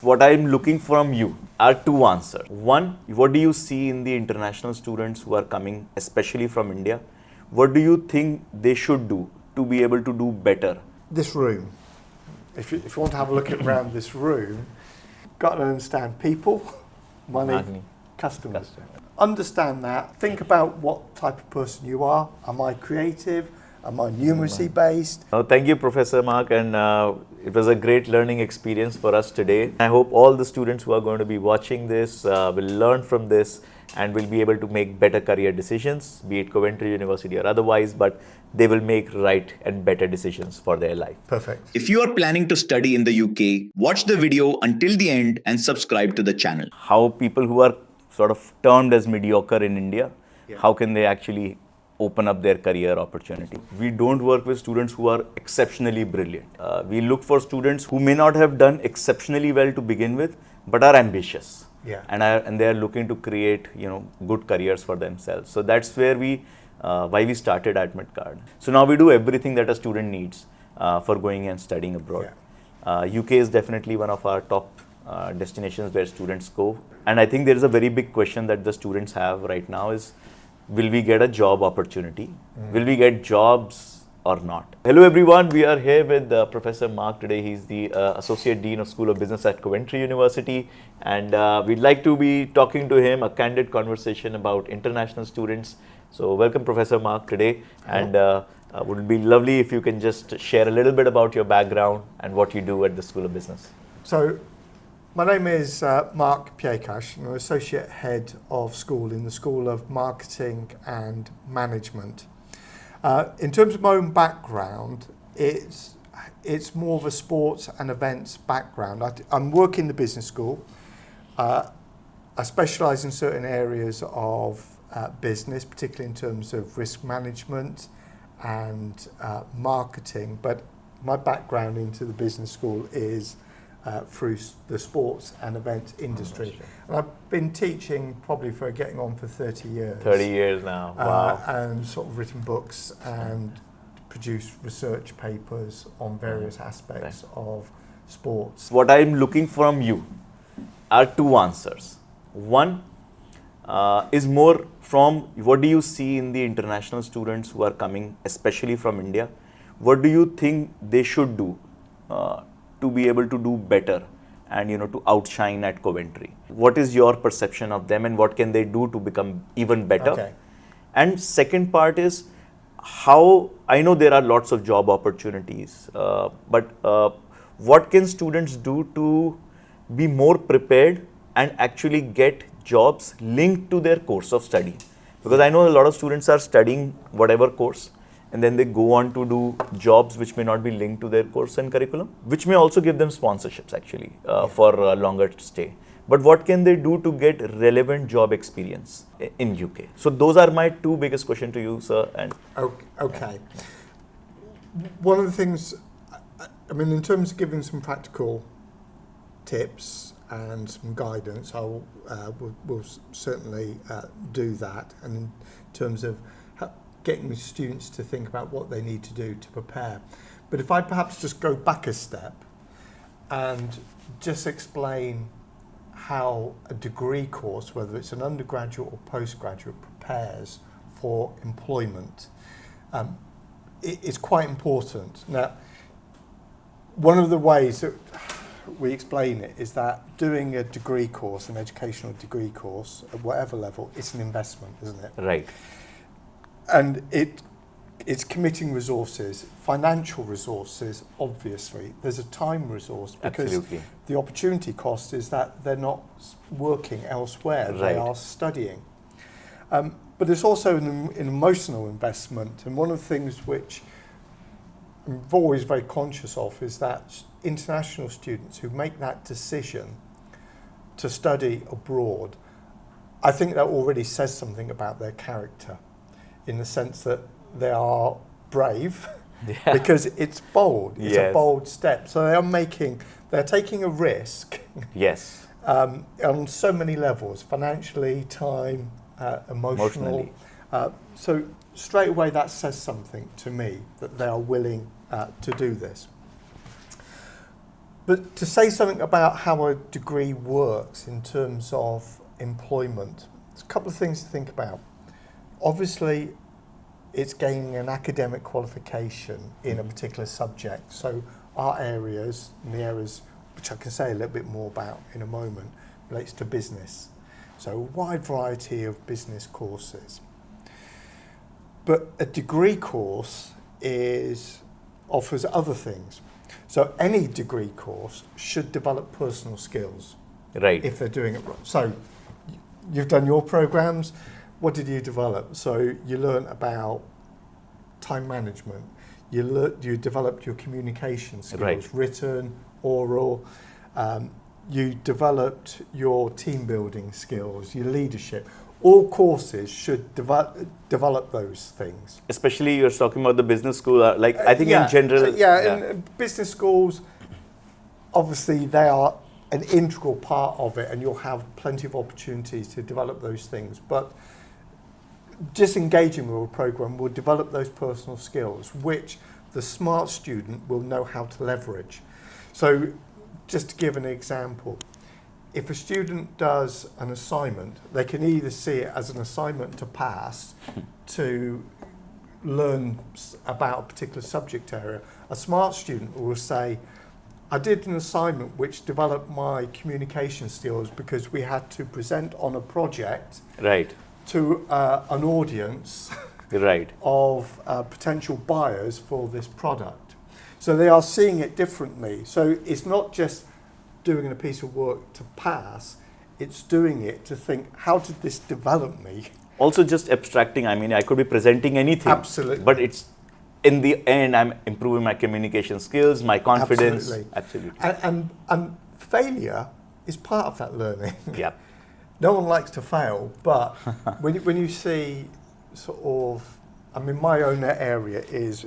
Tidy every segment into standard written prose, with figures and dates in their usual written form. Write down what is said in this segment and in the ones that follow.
What I'm looking from you are two answers. One, what do you see in the international students who are coming, especially from India? What do you think they should do to be able to do better? This room, if you want to have a look around this room, got to understand people, money, customers. Understand that. Think about what type of person you are. Am I creative? Am I numeracy based? Thank you, Professor Mark, and it was a great learning experience for us today. I hope all the students who are going to be watching this will learn from this and will be able to make better career decisions, be it Coventry University or otherwise, but they will make right and better decisions for their life. Perfect. If you are planning to study in the UK, watch the video until the end and subscribe to the channel. How people who are sort of termed as mediocre in India, how can they actually open up their career opportunity? We don't work with students who are exceptionally brilliant. We look for students who may not have done exceptionally well to begin with, but are ambitious. And they are looking to create, good careers for themselves. So that's where why we started Admit Card. So now we do everything that a student needs for going and studying abroad. UK is definitely one of our top destinations where students go. And I think there is a very big question that the students have right now is, will we get a job opportunity? Will we get jobs or not? Hello everyone, we are here with Professor Mark today. He's the Associate Dean of School of Business at Coventry University. And we'd like to be talking to him, a candid conversation about international students. So welcome Professor Mark today. And would it be lovely if you can just share a little bit about your background and what you do at the School of Business. So, my name is Mark Piekarz. I'm an Associate Head of School in the School of Marketing and Management. In terms of my own background, it's more of a sports and events background. I'm working in the business school. I specialise in certain areas of business, particularly in terms of risk management and marketing. But my background into the business school is through the sports and events industry. And I've been teaching probably getting on for 30 years. 30 years now, wow. And sort of written books and produced research papers on various aspects of sports. What I'm looking from you are two answers. One is more from what do you see in the international students who are coming, especially from India? What do you think they should do to be able to do better and to outshine at Coventry? What is your perception of them and what can they do to become even better? Okay. And second part is how, I know there are lots of job opportunities, but what can students do to be more prepared and actually get jobs linked to their course of study? Because I know a lot of students are studying whatever course, and then they go on to do jobs which may not be linked to their course and curriculum, which may also give them sponsorships actually for a longer stay. But what can they do to get relevant job experience in UK? So those are my two biggest questions to you, sir. And okay. One of the things, in terms of giving some practical tips and some guidance, we'll certainly do that. And in terms of getting the students to think about what they need to do to prepare. But if I perhaps just go back a step and just explain how a degree course, whether it's an undergraduate or postgraduate, prepares for employment, it's quite important. Now, one of the ways that we explain it is that doing a degree course, an educational degree course, at whatever level, it's an investment, isn't it? Right. And it's committing resources, financial resources, obviously. There's a time resource because Absolutely. The opportunity cost is that they're not working elsewhere, Right. They are studying. But it's also an emotional investment, and one of the things which I'm always very conscious of is that international students who make that decision to study abroad, I think that already says something about their character, in the sense that they are brave because it's bold. It's a bold step. So they're taking a risk. Yes. On so many levels, financially, time, emotionally. So straight away that says something to me that they are willing to do this. But to say something about how a degree works in terms of employment, there's a couple of things to think about. Obviously, it's gaining an academic qualification in a particular subject. So our areas, and the areas which I can say a little bit more about in a moment, relates to business. So a wide variety of business courses. But a degree course offers other things. So any degree course should develop personal skills. Right. If they're doing it right. So you've done your programs. What did you develop? So you learned about time management. You developed your communication skills, right. written, oral. You developed your team building skills, your leadership. All courses should develop those things. Especially you're talking about the business school, I think in general. In business schools, obviously they are an integral part of it, and you'll have plenty of opportunities to develop those things. But just engaging with a program will develop those personal skills, which the smart student will know how to leverage. So just to give an example, if a student does an assignment, they can either see it as an assignment to pass, to learn about a particular subject area. A smart student will say, I did an assignment which developed my communication skills because we had to present on a project right. to an audience right. of potential buyers for this product. So they are seeing it differently. So it's not just doing a piece of work to pass, it's doing it to think, how did this develop me? Also just abstracting, I could be presenting anything. Absolutely. But it's, in the end, I'm improving my communication skills, my confidence. Absolutely. And failure is part of that learning. Yeah. No one likes to fail, but when you see sort of, my own area is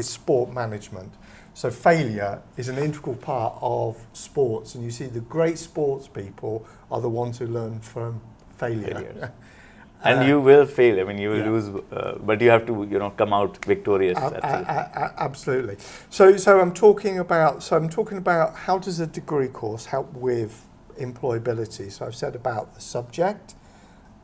sport management. So failure is an integral part of sports, and you see the great sports people are the ones who learn from failure. And you will fail. You will lose, but you have to, come out victorious. Absolutely. So I'm talking about how does a degree course help with employability. So I've said about the subject,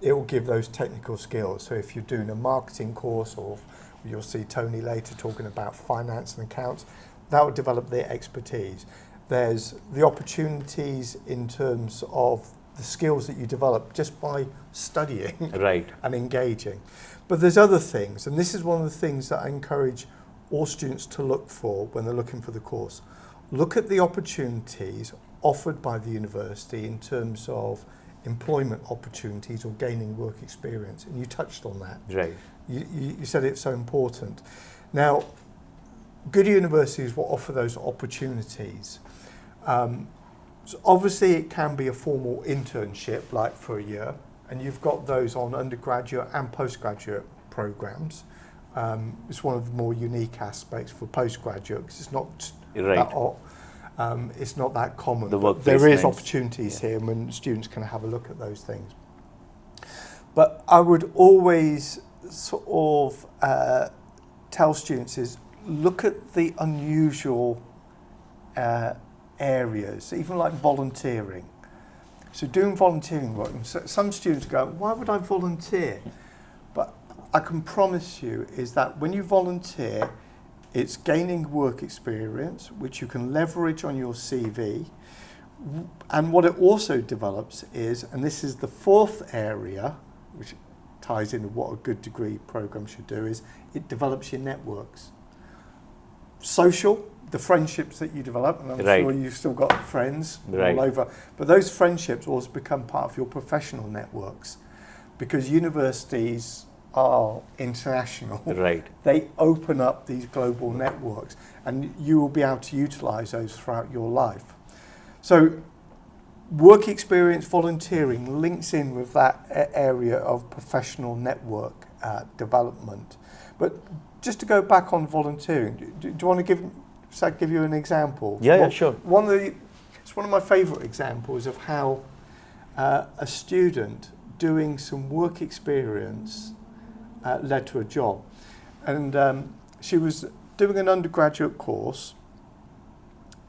it will give those technical skills. So if you're doing a marketing course, or you'll see Tony later talking about finance and accounts, that will develop their expertise. There's the opportunities in terms of the skills that you develop just by studying right. and engaging. But there's other things, and this is one of the things that I encourage all students to look for when they're looking for the course. Look at the opportunities offered by the university in terms of employment opportunities or gaining work experience, and you touched on that. Right. You said it's so important. Now, good universities will offer those opportunities. So obviously it can be a formal internship, like for a year, and you've got those on undergraduate and postgraduate programs. It's one of the more unique aspects for postgraduate, because it's not it's not that common. There is opportunities here when students can have a look at those things. But I would always sort of tell students is look at the unusual areas, even like volunteering. So doing volunteering work, some students go, why would I volunteer? But I can promise you is that when you volunteer, it's gaining work experience, which you can leverage on your CV. And what it also develops is, and this is the fourth area, which ties into what a good degree program should do, is it develops your networks. Social, the friendships that you develop, and I'm sure you've still got friends all over, but those friendships also become part of your professional networks, because universities are international. Right. They open up these global networks, and you will be able to utilize those throughout your life. So work experience, volunteering links in with that area of professional network development. But just to go back on volunteering, do you want to give you an example? Yeah, sure. It's one of my favourite examples of how a student doing some work experience led to a job. And she was doing an undergraduate course,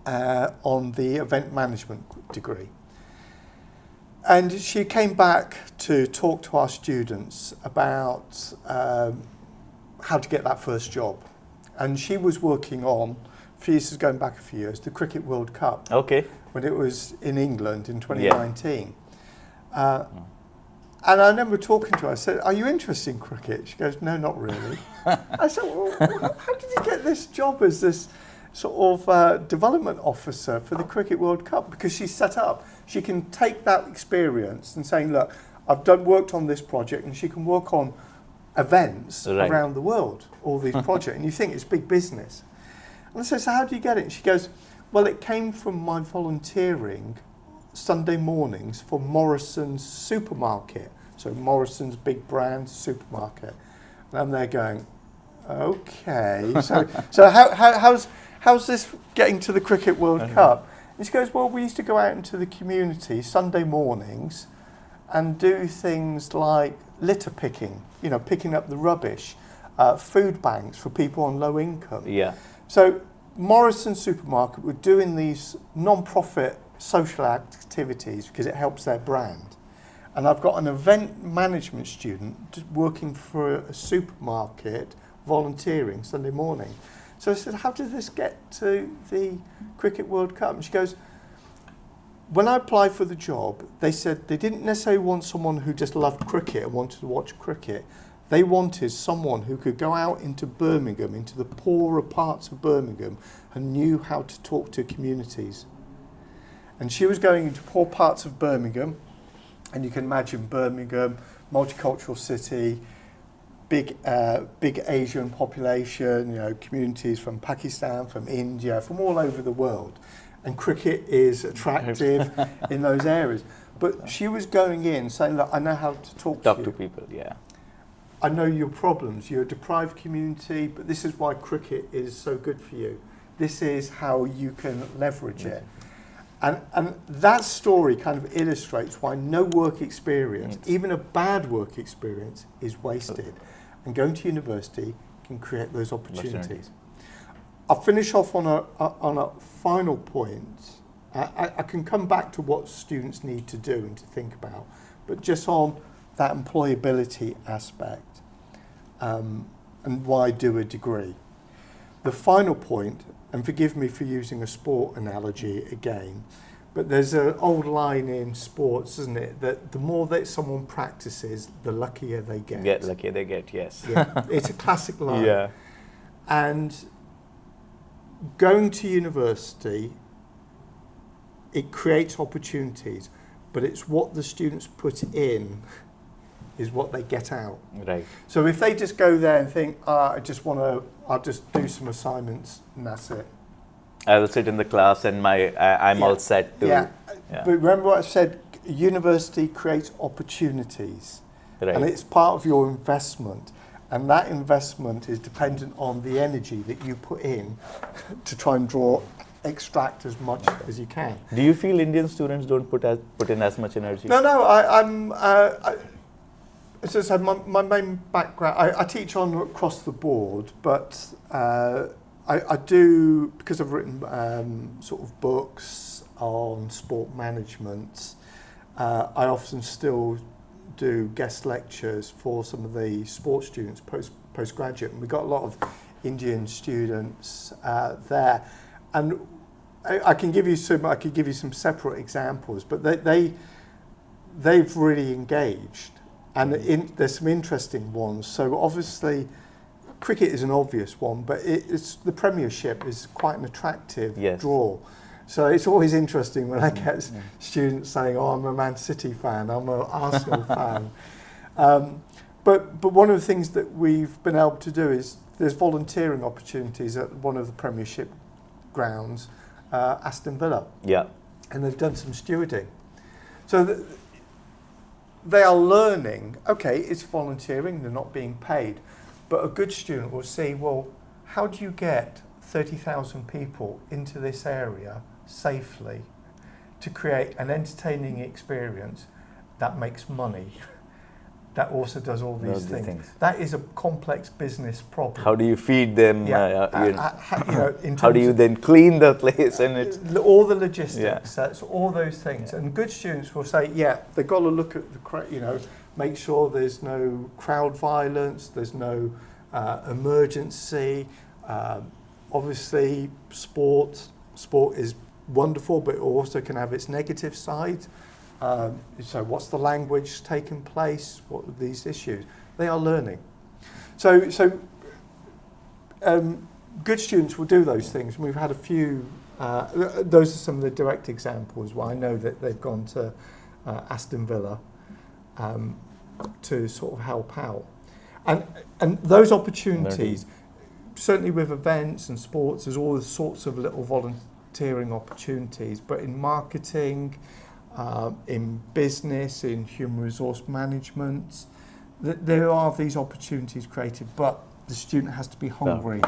on the event management degree. And she came back to talk to our students about how to get that first job. And she was working on, this is going back a few years, the Cricket World Cup. Okay. When it was in England in 2019. And I remember talking to her, I said, "Are you interested in cricket?" She goes, "No, not really." I said, "Well, how did you get this job as this sort of development officer for the Cricket World Cup?" Because she's set up, she can take that experience and saying, "Look, I've worked on this project," and she can work on events around the world, all these projects, and you think it's big business. And I said, "So how do you get it?" And she goes, "Well, it came from my volunteering Sunday mornings for Morrison's supermarket." So Morrison's big brand supermarket. And I'm there going, okay. So how's this getting to the Cricket World Cup? And she goes, "Well, we used to go out into the community Sunday mornings and do things like litter picking, picking up the rubbish, food banks for people on low income." Yeah. So Morrison Supermarket were doing these non-profit social activities because it helps their brand. And I've got an event management student working for a supermarket, volunteering Sunday morning. So I said, "How did this get to the Cricket World Cup?" And she goes, "When I applied for the job, they said they didn't necessarily want someone who just loved cricket and wanted to watch cricket. They wanted someone who could go out into Birmingham, into the poorer parts of Birmingham, and knew how to talk to communities." And she was going into poor parts of Birmingham, and you can imagine Birmingham, multicultural city, big Asian population, communities from Pakistan, from India, from all over the world. And cricket is attractive in those areas. But she was going in saying, "Look, I know how to talk to you. To people, yeah. I know your problems. You're a deprived community, but this is why cricket is so good for you. This is how you can leverage it." And that story kind of illustrates why no work experience, even a bad work experience, is wasted. And going to university can create those opportunities. I'll finish off on a final point. I can come back to what students need to do and to think about, but just on that employability aspect and why do a degree. The final point, and forgive me for using a sport analogy again, but there's an old line in sports, isn't it, that the more that someone practices, the luckier they get. Luckier they get, yes. Yeah, it's a classic line. Yeah. And going to university, it creates opportunities, but it's what the students put in is what they get out. Right. So if they just go there and think, I'll just do some assignments and that's it. I will sit in the class and I'm all set to... Yeah. But remember what I said, university creates opportunities. Right. And it's part of your investment. And that investment is dependent on the energy that you put in to try and extract as much as you can. Do you feel Indian students don't put in as much energy? No, as I said, my main background, I teach on across the board, but I do, because I've written sort of books on sport management, I often still do guest lectures for some of the sports students postgraduate, and we've got a lot of Indian students there, and I could give you some separate examples, but they've really engaged. And there's some interesting ones. So obviously, cricket is an obvious one, but it's the Premiership is quite an attractive draw. So it's always interesting when I get students saying, "Oh, I'm a Man City fan, I'm an Arsenal fan." But one of the things that we've been able to do is there's volunteering opportunities at one of the Premiership grounds, Aston Villa. Yeah. And they've done some stewarding. So they are learning, okay, it's volunteering, they're not being paid, but a good student will see, well, how do you get 30,000 people into this area safely to create an entertaining experience that makes money? that also does all these things. That is a complex business problem. How do you feed them? How do you then clean the place? And it's all the logistics, that's all those things. And good students will say, they've got to look at make sure there's no crowd violence, there's no emergency. Obviously, sport is wonderful, but it also can have its negative side. So what's the language taking place? What are these issues? They are learning. So good students will do those things. We've had a few, those are some of the direct examples where I know that they've gone to Aston Villa to sort of help out. And those opportunities, certainly with events and sports, there's all sorts of little volunteering opportunities, but in marketing, in business, in human resource management, there are these opportunities created, but the student has to be hungry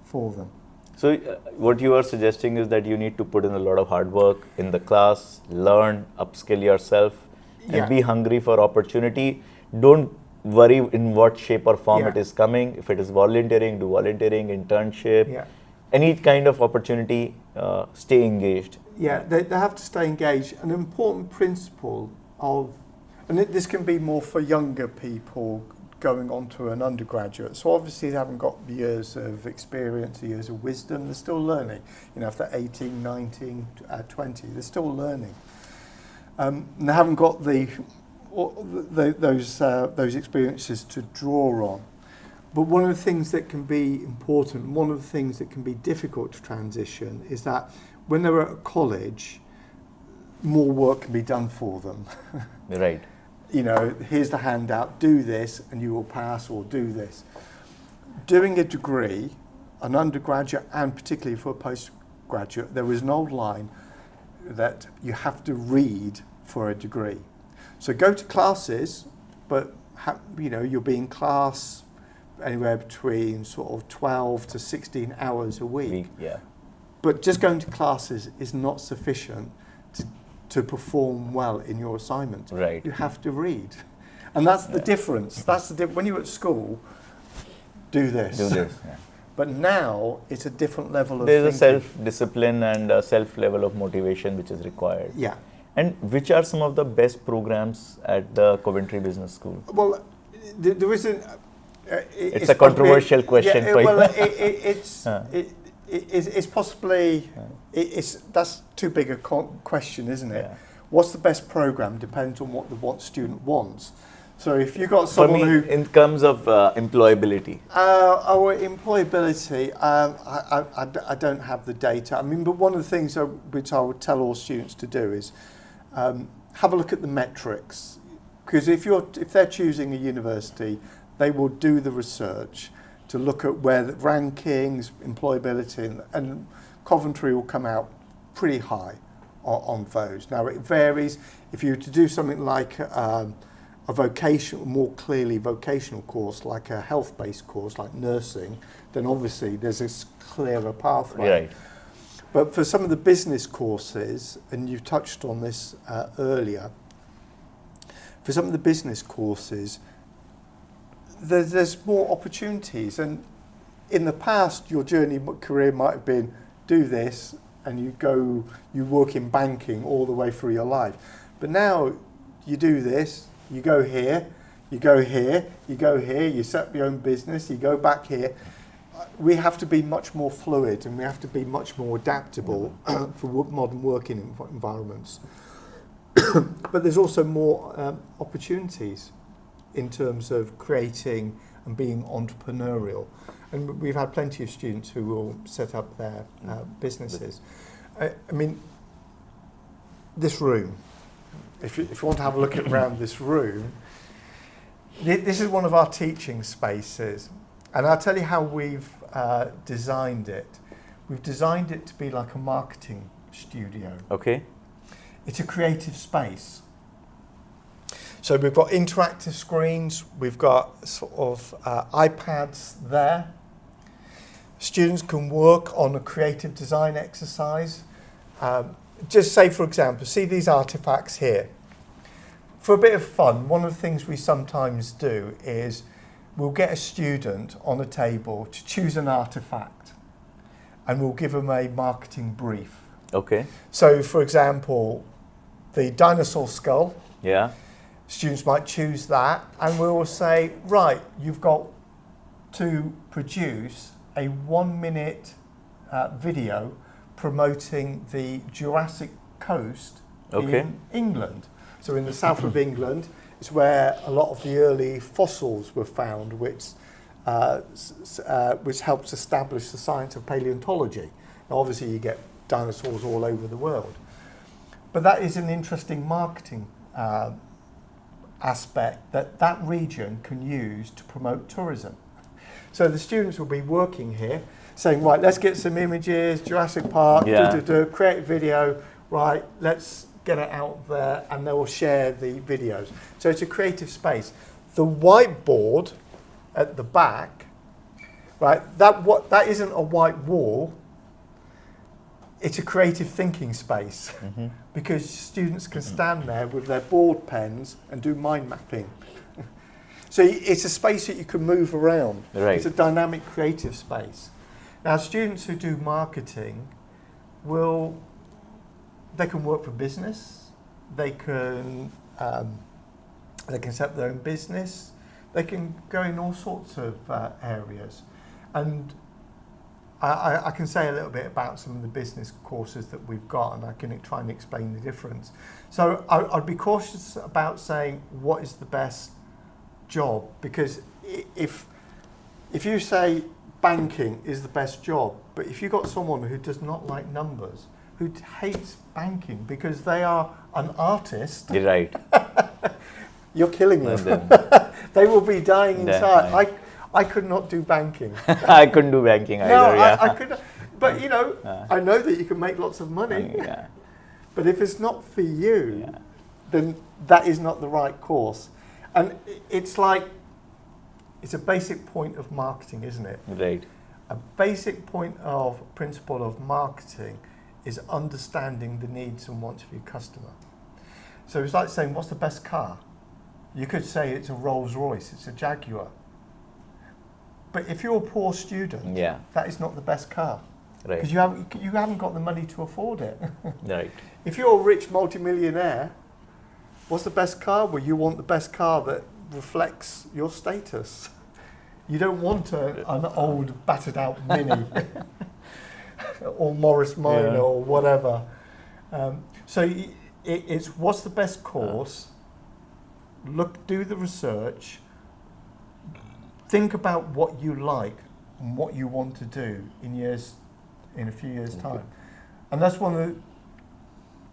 for them. So what you are suggesting is that you need to put in a lot of hard work in the class, learn, upskill yourself, and be hungry for opportunity. Don't worry in what shape or form it is coming. If it is volunteering, do volunteering, internship, any kind of opportunity, stay engaged. They have to stay engaged. An important principle and this can be more for younger people going on to an undergraduate. So obviously they haven't got years of experience, years of wisdom. They're still learning. If they're 18, 19, 20, they're still learning. And they haven't got those experiences to draw on. But one of the things that can be important, one of the things that can be difficult to transition is that when they're at college, more work can be done for them. Right. Here's the handout, do this and you will pass, or do this. Doing a degree, an undergraduate and particularly for a postgraduate, there was an old line that you have to read for a degree. So go to classes, but you'll be in class anywhere between sort of 12 to 16 hours a week. But just going to classes is not sufficient to perform well in your assignment. Right. You have to read. And that's the difference. When you're at school, do this. But now it's a different level of There's thinking. a self-discipline and a self-level of motivation which is required. Yeah. And which are some of the best programs at the Coventry Business School? Well, there isn't... it's a controversial question for you. It's possibly... that's too big a question, isn't it? What's the best program depends on what student wants. So if you've got someone for me, in terms of employability. Our employability, I don't have the data. But one of the things which I would tell all students to do is have a look at the metrics. Because if they're choosing a university, they will do the research to look at where the rankings, employability, and Coventry will come out pretty high on those. Now it varies. If you were to do something like a more clearly vocational course, like a health-based course like nursing, then obviously there's this clearer pathway. Right. But for some of the business courses, and you've touched on this earlier, for some of the business courses, there's more opportunities. And in the past, your career might have been do this, and you work in banking all the way through your life. But now you do this, you go here, you go here, you go here, you set up your own business, you go back here. We have to be much more fluid and we have to be much more adaptable for modern working environments. But there's also more opportunities in terms of creating and being entrepreneurial. And we've had plenty of students who will set up their businesses. This room, if you want to have a look around this room, this is one of our teaching spaces. And I'll tell you how we've designed it. We've designed it to be like a marketing studio. Okay. It's a creative space. So we've got interactive screens, we've got sort of iPads there. Students can work on a creative design exercise. Just say, for example, see these artifacts here. for a bit of fun, one of the things we sometimes do is we'll get a student on a table to choose an artifact and we'll give them a marketing brief. Okay. So, for example, the dinosaur skull, Yeah. students might choose that and we'll say, right, you've got to produce a 1-minute video promoting the Jurassic Coast in England. So in the south of England is where a lot of the early fossils were found, which helps establish the science of paleontology. Now obviously you get dinosaurs all over the world. But that is an interesting marketing aspect that region can use to promote tourism. So the students will be working here saying, right, let's get some images, Jurassic Park, create a video, right, let's get it out there, and they will share the videos. So it's a creative space. The whiteboard at the back, right, that isn't a white wall, it's a creative thinking space because students can stand there with their board pens and do mind mapping. So it's a space that you can move around. Right. It's a dynamic creative space. Now students who do marketing they can work for business, they can set up their own business, they can go in all sorts of areas. And I can say a little bit about some of the business courses that we've got, and I can try and explain the difference. So I'd be cautious about saying what is the best job, because if you say banking is the best job, but if you've got someone who does not like numbers, who hates banking because they are an artist, You're right. you're killing them. They will be dying inside. I could not do banking. I couldn't do banking either. No, Yeah. I could not. But you know, I know that you can make lots of money. Yeah. But if it's not for you, then that is not the right course. And it's like, it's a basic point of marketing, isn't it? Right. A basic point of principle of marketing is understanding the needs and wants of your customer. So it's like saying, what's the best car? You could say it's a Rolls Royce, it's a Jaguar. But if you're a poor student, that is not the best car. Right. Because you haven't got the money to afford it. Right. If you're a rich multimillionaire, what's the best car? Well, you want the best car that reflects your status. You don't want an old, battered out Mini or Morris Minor or whatever. So it's what's the best course? Do the research. Think about what you like and what you want to do in a few years' time. And that's one of the,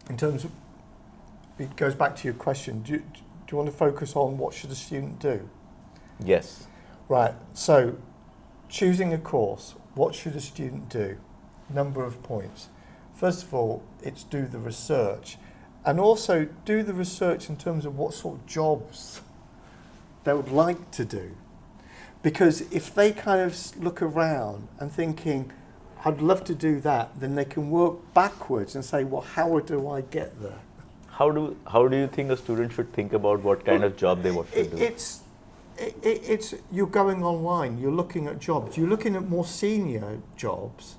in terms of, it goes back to your question, do you want to focus on what should a student do? Yes. Right, so choosing a course, what should a student do? Number of points. First of all, it's do the research. And also do the research in terms of what sort of jobs they would like to do. Because if they kind of look around and thinking, I'd love to do that, then they can work backwards and say, well, how do I get there? How do you think a student should think about what kind of job they want to do? It's you're going online, you're looking at jobs, you're looking at more senior jobs,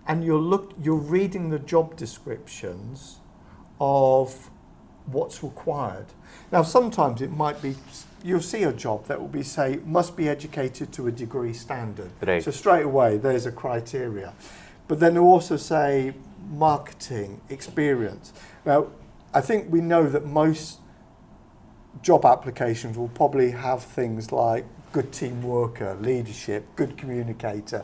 and you're reading the job descriptions of what's required. Now, sometimes it might be, you'll see a job that will be, say, must be educated to a degree standard. Right. So straight away, there's a criteria. But then they'll also say marketing, experience. Now, I think we know that most job applications will probably have things like good team worker, leadership, good communicator.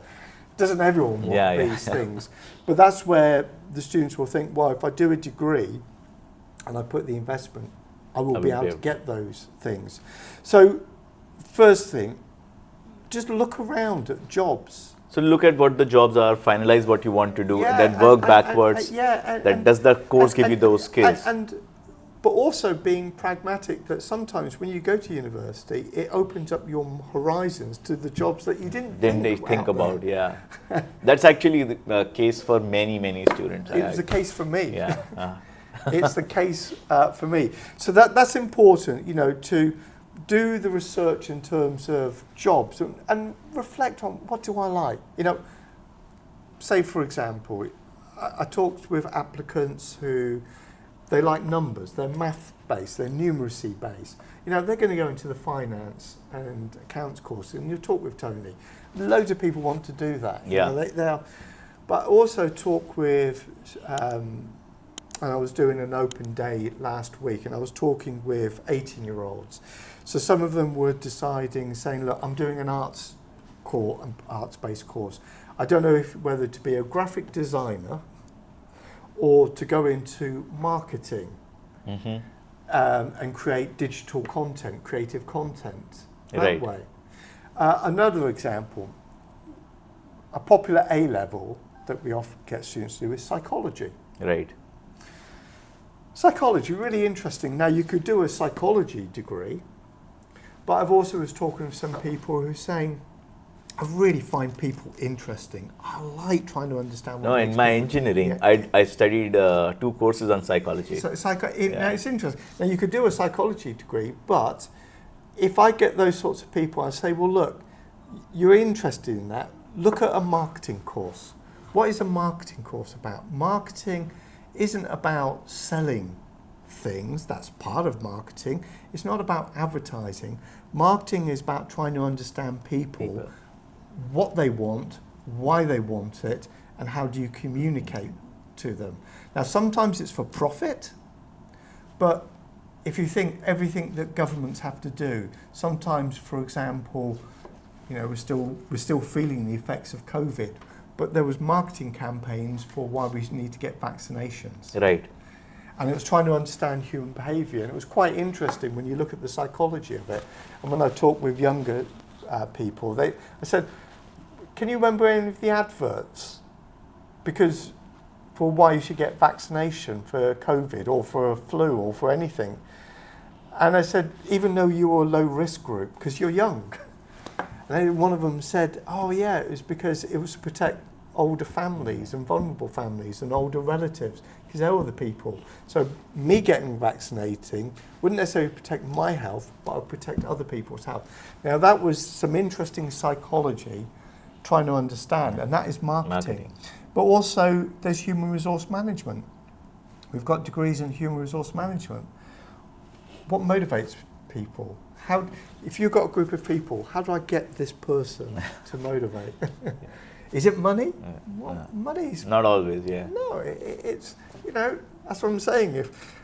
Doesn't everyone want these things? But that's where the students will think, well, if I do a degree and I put the investment, I will be able to get those things. So first thing, just look around at jobs. So look at what the jobs are, finalize what you want to do, then work backwards. Does the course give you those skills? But also being pragmatic, that sometimes when you go to university, it opens up your horizons to the jobs that you didn't think about. Yeah. That's actually the case for many students. It was the case for me. Yeah. It's the case for me. So that's important, you know, to do the research in terms of jobs and reflect on what do I like. You know, say for example, I talked with applicants who they like numbers, they're math based, they're numeracy based. You know, they're going to go into the finance and accounts course, and you talk with Tony. Loads of people want to do that. Yeah. You know, they are, but also talk with, and I was doing an open day last week, and I was talking with 18-year-olds. So some of them were deciding, saying, look, I'm doing an arts-based course. I don't know whether to be a graphic designer or to go into marketing and create digital content, creative content that way. Another example, a popular A-level that we often get students to do is psychology. Right. Psychology, really interesting. Now, you could do a psychology degree, but I've also was talking with some people who are saying, I really find people interesting. I like trying to understand what In my engineering, I studied 2 courses on psychology. So now it's interesting. Now, you could do a psychology degree, but if I get those sorts of people, I say, well, look, you're interested in that. Look at a marketing course. What is a marketing course about? Marketing isn't about selling things. That's part of marketing. It's not about advertising. Marketing is about trying to understand people, what they want, why they want it, and how do you communicate to them. Now, sometimes it's for profit, but if you think everything that governments have to do, sometimes, for example, you know, we're still feeling the effects of COVID, but there was marketing campaigns for why we need to get vaccinations. Right. And it was trying to understand human behaviour, and it was quite interesting when you look at the psychology of it. And when I talked with younger people, I said, can you remember any of the adverts? Because for why you should get vaccination for COVID or for a flu or for anything. And I said, even though you were a low risk group, because you're young. And then one of them said, oh yeah, it was because it was to protect older families and vulnerable families and older relatives, because they were the people. So me getting vaccinating wouldn't necessarily protect my health, but it would protect other people's health. Now that was some interesting psychology trying to understand, and that is marketing. But also there's human resource management. We've got degrees in human resource management. What motivates people? If you've got a group of people, how do I get this person to motivate? Is it money? Well, money's not always, yeah. No, it's, you know, that's what I'm saying. If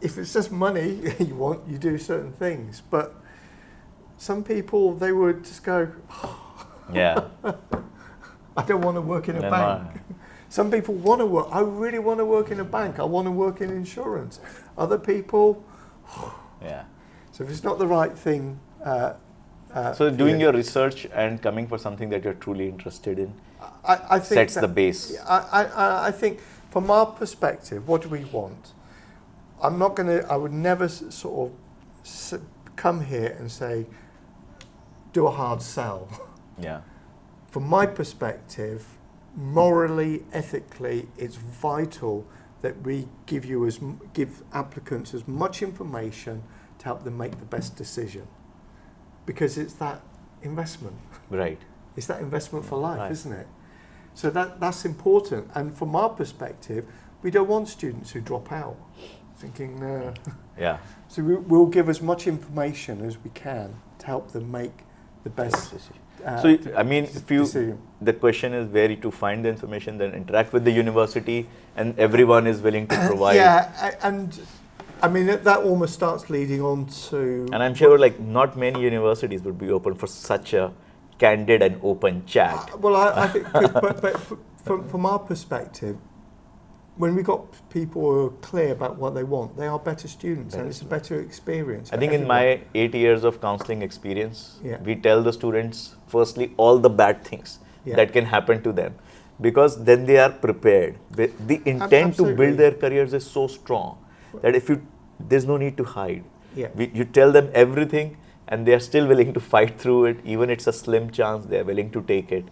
it's just money you want, you do certain things. But some people, they would just go, yeah, I don't want to work in a bank. Some people want to work. I really want to work in a bank. I want to work in insurance. Other people, yeah. So if it's not the right thing. So doing your research and coming for something that you're truly interested in, I think sets the base. I think from our perspective, what do we want? I would never sort of come here and say, do a hard sell. Yeah. From my perspective, morally, ethically, it's vital that we give applicants as much information to help them make the best decision, because it's that investment. Right. It's that investment for life, isn't it? So that's important. And from our perspective, we don't want students who drop out, thinking, no. Yeah. So we'll give as much information as we can to help them make the best decision. So, I mean, the question is where to find the information, then interact with the university, and everyone is willing to provide. Yeah, and I mean, that almost starts leading on to... And I'm sure like not many universities would be open for such a candid and open chat. Well, I think, but from our perspective, when we got people who are clear about what they want, they are better students, and it's a better experience. I think in my 8 years of counseling experience, Yeah. we tell the students, firstly, all the bad things that can happen to them, because then they are prepared. The intent to build their careers is so strong that there's no need to hide. Yeah. You tell them everything, and they are still willing to fight through it. Even it's a slim chance, they are willing to take it,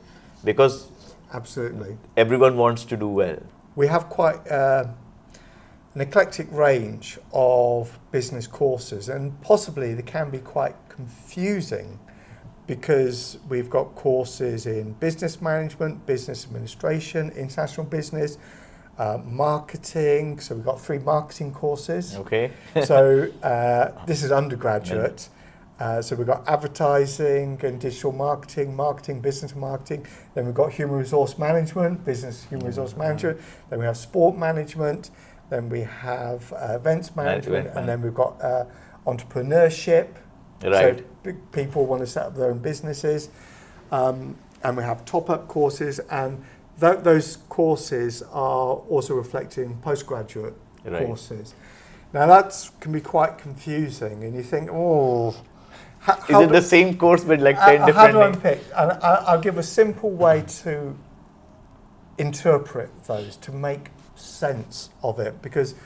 because Absolutely. everyone wants to do well. We have quite a an eclectic range of business courses, and possibly they can be quite confusing because we've got courses in business management, business administration, international business, marketing. So we've got 3 marketing courses. Okay. So this is undergraduate. So we've got advertising and digital marketing, business marketing. Then we've got human resource management, business human resource management. Then we have sport management. Then we have events management. And then we've got entrepreneurship. Right. So people want to set up their own businesses. And we have top-up courses. And those courses are also reflecting postgraduate courses. Now that can be quite confusing, and you think, oh, is it the same course but like 10 different how do I names? pick? And I'll give a simple way to interpret those, to make sense of it, because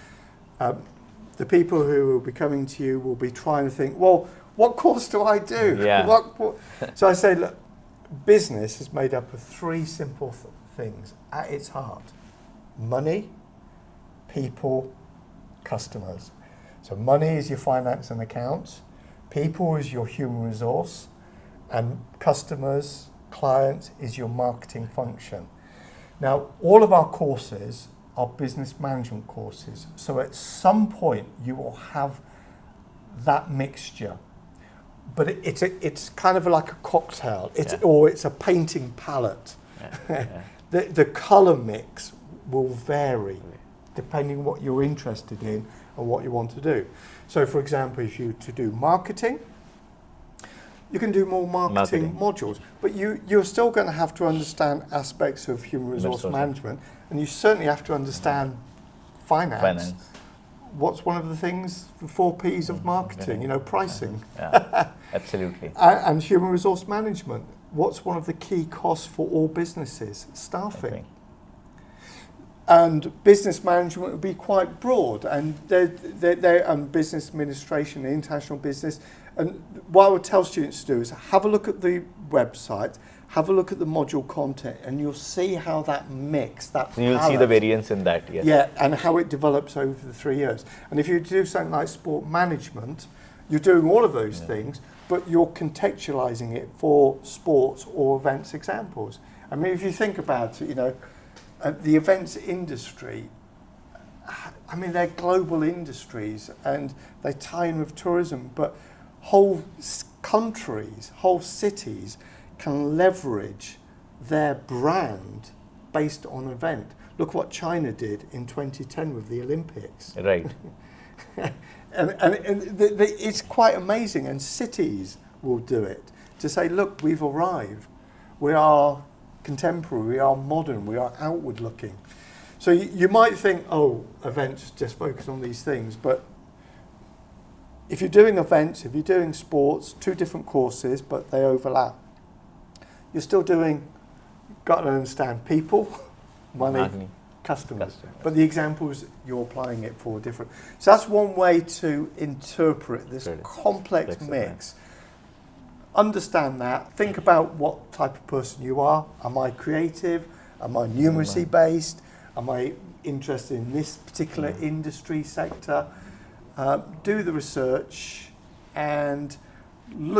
the people who will be coming to you will be trying to think, well, what course do I do? Yeah. So I say, look, business is made up of 3 simple things at its heart: money, people, customers. So money is your finance and accounts, people is your human resource, and customers, clients is your marketing function. Now, all of our courses are business management courses. So at some point you will have that mixture. But it's kind of like a cocktail. Or it's a painting palette. The colour mix will vary depending on what you're interested in and what you want to do. So, for example, if you to do marketing, you can do more marketing modules, but you're still going to have to understand aspects of human resource management, and you certainly have to understand finance. What's one of the things, the 4 Ps of marketing? You know, pricing. Yeah, absolutely. And human resource management. What's one of the key costs for all businesses? Staffing. And business management would be quite broad, and they're business administration, international business. And what I would tell students to do is have a look at the website, have a look at the module content, and you'll see how that mix, You'll see the variance in that, yes. Yeah, and how it develops over the 3 years. And if you do something like sport management, you're doing all of those things, but you're contextualizing it for sports or events examples. I mean, if you think about it, you know, the events industry, I mean, they're global industries and they tie in with tourism, but whole countries, whole cities can leverage their brand based on event. Look what China did in 2010 with the Olympics. Right. and it's quite amazing, and cities will do it to say, look, we've arrived. We are contemporary, we are modern, we are outward looking. So you might think, oh, events just focus on these things, but if you're doing events, if you're doing sports, 2 different courses, but they overlap, you're still doing, got to understand people, money, customers. But the examples you're applying it for are different. So that's one way to interpret this complex mix. Understand that, think about what type of person you are. Am I creative? Am I numeracy based? Am I interested in this particular industry sector? Do the research and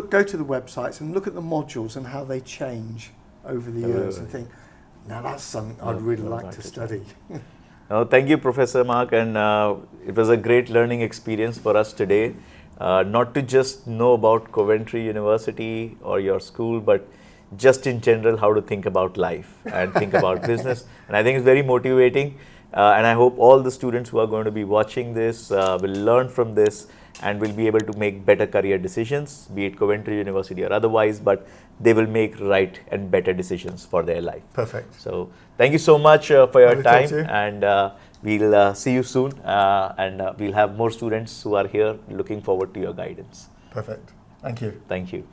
go to the websites and look at the modules and how they change over the years and think, now that's something I'd really like to study. Thank you, Professor Mark, and it was a great learning experience for us today. Not to just know about Coventry University or your school, but just in general how to think about life and think about business. And I think it's very motivating. And I hope all the students who are going to be watching this will learn from this and will be able to make better career decisions, be it Coventry University or otherwise, but they will make right and better decisions for their life. Perfect. So thank you so much for your time, and we'll see you soon, and we'll have more students who are here looking forward to your guidance. Perfect. Thank you. Thank you.